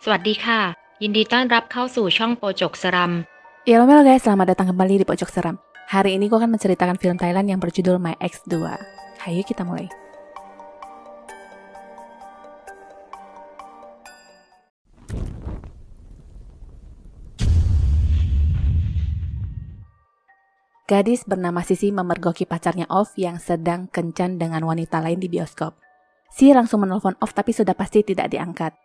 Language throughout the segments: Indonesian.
สวัสดีค่ะยินดีต้อนรับเข้าสู่ช่องโปจกสรัม Ya halo guys, selamat datang kembali di Pojok Seram. Hari ini gue akan menceritakan film Thailand yang berjudul My Ex 2. Hayo kita mulai. Gadis bernama Sisi memergoki pacarnya Off yang sedang kencan dengan wanita lain di bioskop. Si langsung menelpon Off tapi sudah pasti tidak diangkat.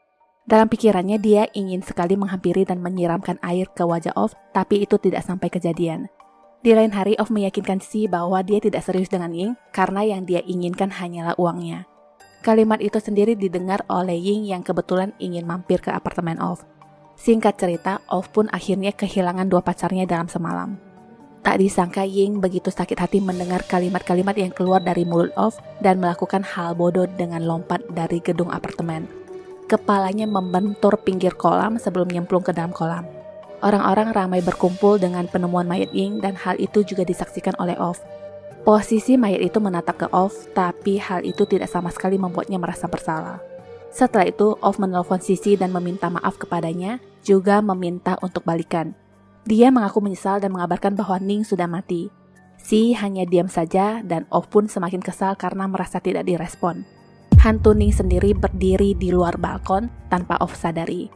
Dalam pikirannya dia ingin sekali menghampiri dan menyiramkan air ke wajah Off, tapi itu tidak sampai kejadian. Di lain hari, Off meyakinkan Si bahwa dia tidak serius dengan Ying karena yang dia inginkan hanyalah uangnya. Kalimat itu sendiri didengar oleh Ying yang kebetulan ingin mampir ke apartemen Off. Singkat cerita, Off pun akhirnya kehilangan dua pacarnya dalam semalam. Tak disangka Ying begitu sakit hati mendengar kalimat-kalimat yang keluar dari mulut Off dan melakukan hal bodoh dengan lompat dari gedung apartemen. Kepalanya membentur pinggir kolam sebelum nyemplung ke dalam kolam. Orang-orang ramai berkumpul dengan penemuan mayat Ying dan hal itu juga disaksikan oleh Off. Posisi mayat itu menatap ke Off, tapi hal itu tidak sama sekali membuatnya merasa bersalah. Setelah itu, Off menelpon Sisi dan meminta maaf kepadanya, juga meminta untuk balikan. Dia mengaku menyesal dan mengabarkan bahwa Ning sudah mati. Si hanya diam saja dan Off pun semakin kesal karena merasa tidak direspon. Hantu Ning sendiri berdiri di luar balkon tanpa Off sadari.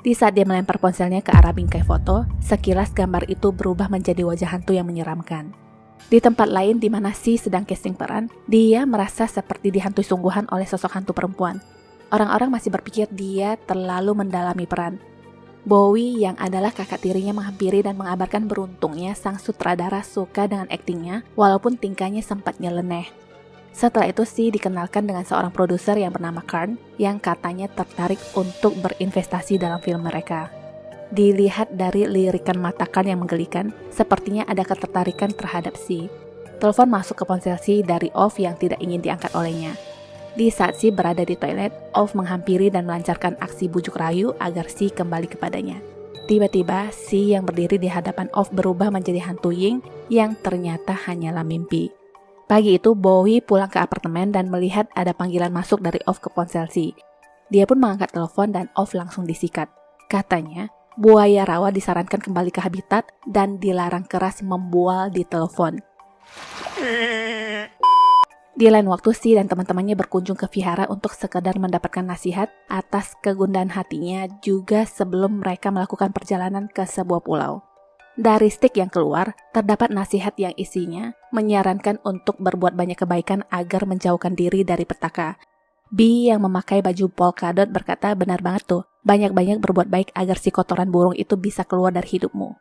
Di saat dia melempar ponselnya ke arah bingkai foto, sekilas gambar itu berubah menjadi wajah hantu yang menyeramkan. Di tempat lain di mana Si sedang casting peran, dia merasa seperti dihantui sungguhan oleh sosok hantu perempuan. Orang-orang masih berpikir dia terlalu mendalami peran. Bowie yang adalah kakak tirinya menghampiri dan mengabarkan beruntungnya sang sutradara suka dengan aktingnya walaupun tingkahnya sempat nyeleneh. Setelah itu Si dikenalkan dengan seorang produser yang bernama Karn yang katanya tertarik untuk berinvestasi dalam film mereka. Dilihat dari lirikan mata Karn yang menggelikan, sepertinya ada ketertarikan terhadap Si. Telepon masuk ke ponsel Si dari Off yang tidak ingin diangkat olehnya. Di saat Si berada di toilet, Off menghampiri dan melancarkan aksi bujuk rayu agar Si kembali kepadanya. Tiba-tiba Si yang berdiri di hadapan Off berubah menjadi hantu Ying yang ternyata hanyalah mimpi. Pagi itu Bowie pulang ke apartemen dan melihat ada panggilan masuk dari Off ke ponsel Si. Dia pun mengangkat telepon dan Off langsung disikat. Katanya, buaya rawa disarankan kembali ke habitat dan dilarang keras membual di telepon. Di lain waktu Si dan teman-temannya berkunjung ke vihara untuk sekedar mendapatkan nasihat atas kegundahan hatinya juga sebelum mereka melakukan perjalanan ke sebuah pulau. Dari stick yang keluar, terdapat nasihat yang isinya menyarankan untuk berbuat banyak kebaikan agar menjauhkan diri dari petaka. B yang memakai baju polkadot berkata benar banget tuh, banyak-banyak berbuat baik agar si kotoran burung itu bisa keluar dari hidupmu.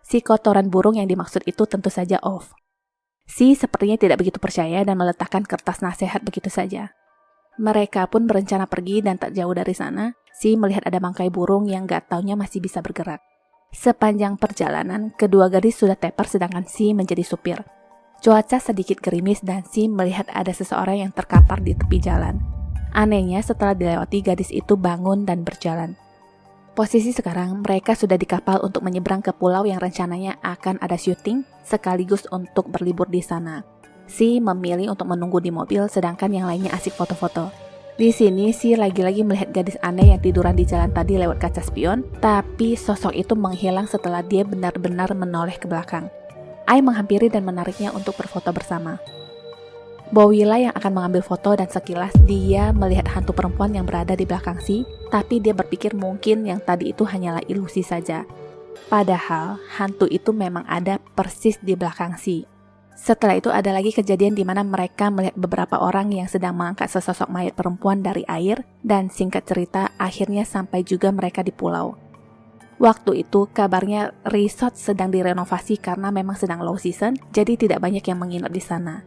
Si kotoran burung yang dimaksud itu tentu saja Off. Si sepertinya tidak begitu percaya dan meletakkan kertas nasihat begitu saja. Mereka pun berencana pergi dan tak jauh dari sana, Si melihat ada bangkai burung yang gak taunya masih bisa bergerak. Sepanjang perjalanan, kedua gadis sudah tepar sedangkan Si menjadi supir. Cuaca sedikit gerimis dan Si melihat ada seseorang yang terkapar di tepi jalan. Anehnya setelah dilewati gadis itu bangun dan berjalan. Posisi sekarang mereka sudah di kapal untuk menyeberang ke pulau yang rencananya akan ada syuting sekaligus untuk berlibur di sana. Si memilih untuk menunggu di mobil sedangkan yang lainnya asik foto-foto. Di sini Si lagi-lagi melihat gadis aneh yang tiduran di jalan tadi lewat kaca spion, tapi sosok itu menghilang setelah dia benar-benar menoleh ke belakang. Ai menghampiri dan menariknya untuk berfoto bersama. Bowie lah yang akan mengambil foto dan sekilas dia melihat hantu perempuan yang berada di belakang Si, tapi dia berpikir mungkin yang tadi itu hanyalah ilusi saja. Padahal hantu itu memang ada persis di belakang Si. Setelah itu ada lagi kejadian di mana mereka melihat beberapa orang yang sedang mengangkat sesosok mayat perempuan dari air dan singkat cerita akhirnya sampai juga mereka di pulau. Waktu itu kabarnya resort sedang direnovasi karena memang sedang low season, jadi tidak banyak yang menginap di sana.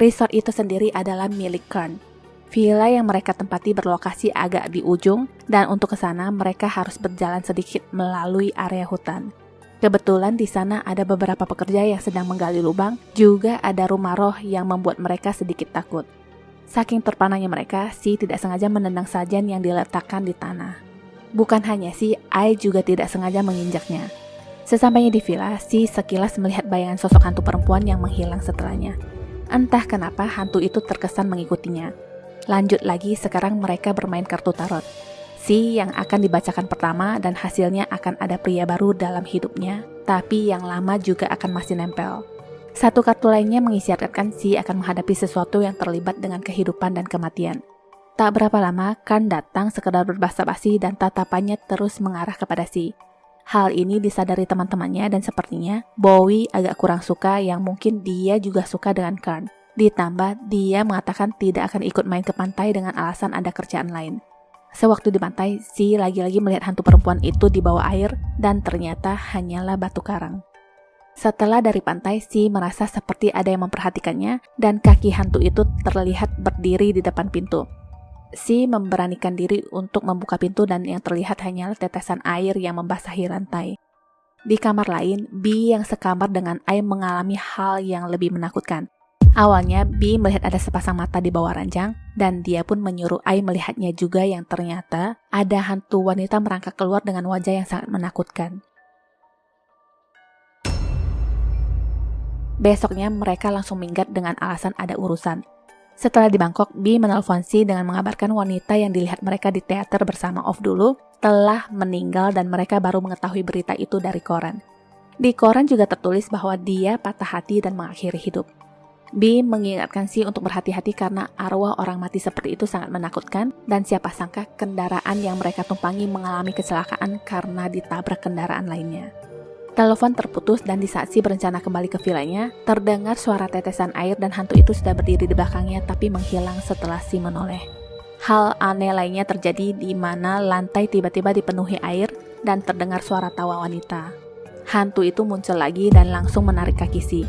Resort itu sendiri adalah milik Karn. Villa yang mereka tempati berlokasi agak di ujung dan untuk ke sana mereka harus berjalan sedikit melalui area hutan. Kebetulan di sana ada beberapa pekerja yang sedang menggali lubang, juga ada rumah roh yang membuat mereka sedikit takut. Saking terpananya mereka, Si tidak sengaja menendang sajen yang diletakkan di tanah. Bukan hanya Si, Ai juga tidak sengaja menginjaknya. Sesampainya di villa, Si sekilas melihat bayangan sosok hantu perempuan yang menghilang setelahnya. Entah kenapa hantu itu terkesan mengikutinya. Lanjut lagi, sekarang mereka bermain kartu tarot. Si yang akan dibacakan pertama dan hasilnya akan ada pria baru dalam hidupnya, tapi yang lama juga akan masih nempel. Satu kartu lainnya mengisyaratkan Si akan menghadapi sesuatu yang terlibat dengan kehidupan dan kematian. Tak berapa lama, Kan datang sekedar berbasa-basi dan tatapannya terus mengarah kepada Si. Hal ini disadari teman-temannya dan sepertinya Bowie agak kurang suka yang mungkin dia juga suka dengan Kan. Ditambah dia mengatakan tidak akan ikut main ke pantai dengan alasan ada kerjaan lain. Sewaktu di pantai, Si lagi-lagi melihat hantu perempuan itu di bawah air dan ternyata hanyalah batu karang. Setelah dari pantai, Si merasa seperti ada yang memperhatikannya dan kaki hantu itu terlihat berdiri di depan pintu. Si memberanikan diri untuk membuka pintu dan yang terlihat hanyalah tetesan air yang membasahi lantai. Di kamar lain, B yang sekamar dengan Ai mengalami hal yang lebih menakutkan. Awalnya, B melihat ada sepasang mata di bawah ranjang, dan dia pun menyuruh Ai melihatnya juga yang ternyata ada hantu wanita merangkak keluar dengan wajah yang sangat menakutkan. Besoknya, mereka langsung minggat dengan alasan ada urusan. Setelah di Bangkok, B menelpon Si dengan mengabarkan wanita yang dilihat mereka di teater bersama Off dulu telah meninggal dan mereka baru mengetahui berita itu dari koran. Di koran juga tertulis bahwa dia patah hati dan mengakhiri hidup. B mengingatkan Si untuk berhati-hati karena arwah orang mati seperti itu sangat menakutkan dan siapa sangka kendaraan yang mereka tumpangi mengalami kecelakaan karena ditabrak kendaraan lainnya. Telepon terputus dan di saat Si berencana kembali ke vilanya, terdengar suara tetesan air dan hantu itu sudah berdiri di belakangnya tapi menghilang setelah Si menoleh. Hal aneh lainnya terjadi di mana lantai tiba-tiba dipenuhi air dan terdengar suara tawa wanita. Hantu itu muncul lagi dan langsung menarik kaki Si.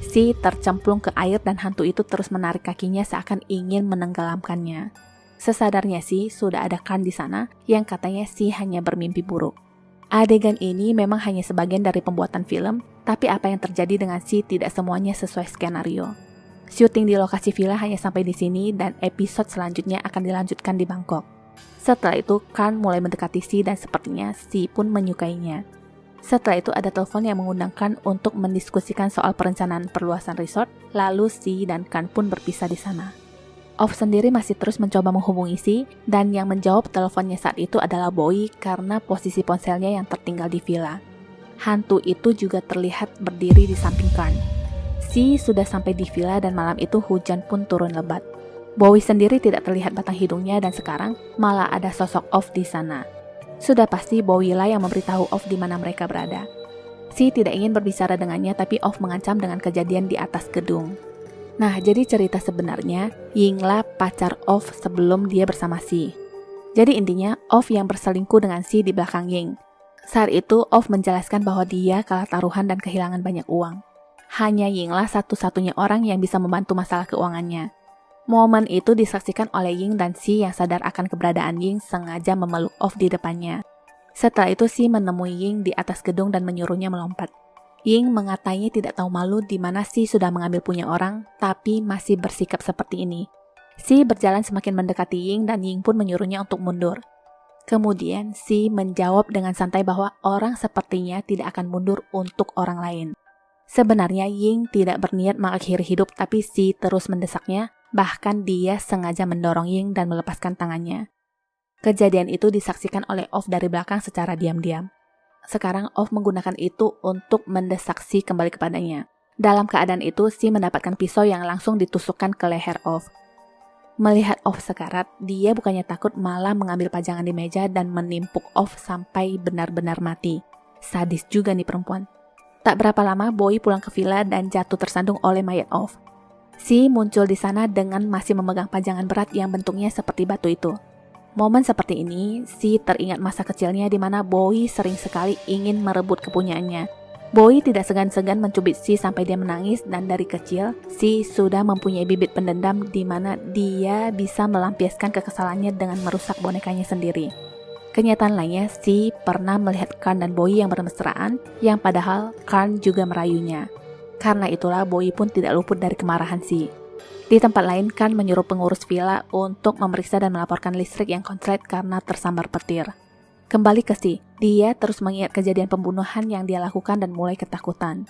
Si tercemplung ke air dan hantu itu terus menarik kakinya seakan ingin menenggelamkannya. Sesadarnya Si sudah ada Kan di sana yang katanya Si hanya bermimpi buruk. Adegan ini memang hanya sebagian dari pembuatan film, tapi apa yang terjadi dengan Si tidak semuanya sesuai skenario. Syuting di lokasi villa hanya sampai di sini dan episode selanjutnya akan dilanjutkan di Bangkok. Setelah itu Kan mulai mendekati Si dan sepertinya Si pun menyukainya. Setelah itu ada telepon yang mengundang Kan untuk mendiskusikan soal perencanaan perluasan resort, lalu Si dan Kan pun berpisah di sana. Off sendiri masih terus mencoba menghubungi Si, dan yang menjawab teleponnya saat itu adalah Bowie karena posisi ponselnya yang tertinggal di villa. Hantu itu juga terlihat berdiri di samping Kan. Si sudah sampai di villa dan malam itu hujan pun turun lebat. Bowie sendiri tidak terlihat batang hidungnya dan sekarang malah ada sosok Off di sana. Sudah pasti Bowie lah yang memberitahu Off di mana mereka berada. Si tidak ingin berbicara dengannya tapi Off mengancam dengan kejadian di atas gedung. Nah, jadi cerita sebenarnya Ying lah pacar Off sebelum dia bersama Si. Jadi intinya Off yang berselingkuh dengan Si di belakang Ying. Saat itu Off menjelaskan bahwa dia kalah taruhan dan kehilangan banyak uang. Hanya Ying lah satu-satunya orang yang bisa membantu masalah keuangannya. Momen itu disaksikan oleh Ying dan Si yang sadar akan keberadaan Ying sengaja memeluk Off di depannya. Setelah itu Si menemui Ying di atas gedung dan menyuruhnya melompat. Ying mengatainya tidak tahu malu di mana Si sudah mengambil punya orang, tapi masih bersikap seperti ini. Si berjalan semakin mendekati Ying dan Ying pun menyuruhnya untuk mundur. Kemudian Si menjawab dengan santai bahwa orang sepertinya tidak akan mundur untuk orang lain. Sebenarnya Ying tidak berniat mengakhiri hidup tapi Si terus mendesaknya, bahkan dia sengaja mendorong Ying dan melepaskan tangannya. Kejadian itu disaksikan oleh Off dari belakang secara diam-diam. Sekarang Off menggunakan itu untuk mendesak Si kembali kepadanya. Dalam keadaan itu, Si mendapatkan pisau yang langsung ditusukkan ke leher Off. Melihat Off sekarat, dia bukannya takut malah mengambil pajangan di meja dan menimpuk Off sampai benar-benar mati. Sadis juga nih perempuan. Tak berapa lama, Bowie pulang ke villa dan jatuh tersandung oleh mayat Off. Si muncul di sana dengan masih memegang pajangan berat yang bentuknya seperti batu itu. Momen seperti ini, Si teringat masa kecilnya di mana Bowie sering sekali ingin merebut kepunyaannya. Bowie tidak segan-segan mencubit Si sampai dia menangis dan dari kecil, Si sudah mempunyai bibit pendendam di mana dia bisa melampiaskan kekesalannya dengan merusak bonekanya sendiri. Kenyataan lainnya, Si pernah melihat Kan dan Bowie yang bermesraan, yang padahal Kan juga merayunya. Karena itulah Bowie pun tidak luput dari kemarahan Si. Di tempat lain, Kan menyuruh pengurus villa untuk memeriksa dan melaporkan listrik yang konslet karena tersambar petir. Kembali ke Si, dia terus mengingat kejadian pembunuhan yang dia lakukan dan mulai ketakutan.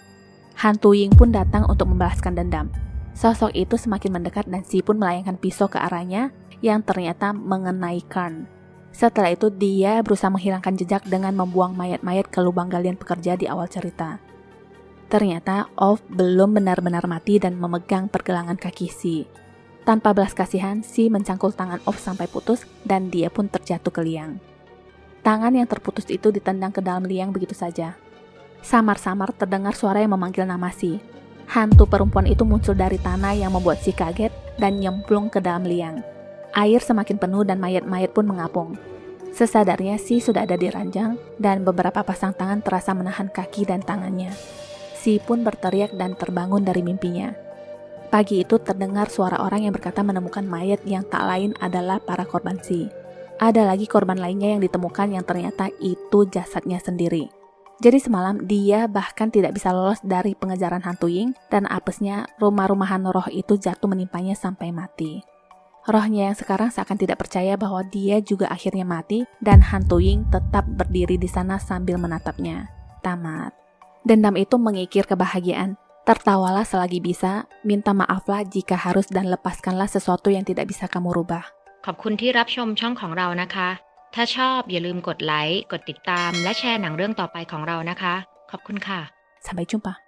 Hantu Ying pun datang untuk membalaskan dendam. Sosok itu semakin mendekat dan Si pun melayangkan pisau ke arahnya yang ternyata mengenai Kan. Setelah itu dia berusaha menghilangkan jejak dengan membuang mayat-mayat ke lubang galian pekerja di awal cerita. Ternyata Off belum benar-benar mati dan memegang pergelangan kaki Si. Tanpa belas kasihan, Si mencangkul tangan Off sampai putus dan dia pun terjatuh ke liang. Tangan yang terputus itu ditendang ke dalam liang begitu saja. Samar-samar terdengar suara yang memanggil nama Si. Hantu perempuan itu muncul dari tanah yang membuat Si kaget dan nyemplung ke dalam liang. Air semakin penuh dan mayat-mayat pun mengapung. Sesadarnya Si sudah ada di ranjang dan beberapa pasang tangan terasa menahan kaki dan tangannya. Si pun berteriak dan terbangun dari mimpinya. Pagi itu terdengar suara orang yang berkata menemukan mayat yang tak lain adalah para korban Si. Ada lagi korban lainnya yang ditemukan yang ternyata itu jasadnya sendiri. Jadi semalam dia bahkan tidak bisa lolos dari pengejaran hantu Ying dan apesnya rumah-rumahan roh itu jatuh menimpanya sampai mati. Rohnya yang sekarang seakan tidak percaya bahwa dia juga akhirnya mati dan hantu Ying tetap berdiri di sana sambil menatapnya. Tamat. Dendam itu mengikir kebahagiaan. Tertawalah selagi bisa, minta maaflah jika harus dan lepaskanlah sesuatu yang tidak bisa kamu rubah. ขอบคุณที่รับชมช่องของเรานะคะ ถ้าชอบอย่าลืมกดไลค์ กดติดตาม และแชร์หนังเรื่องต่อไปของเรานะคะ ขอบคุณค่ะ Sampai jumpa.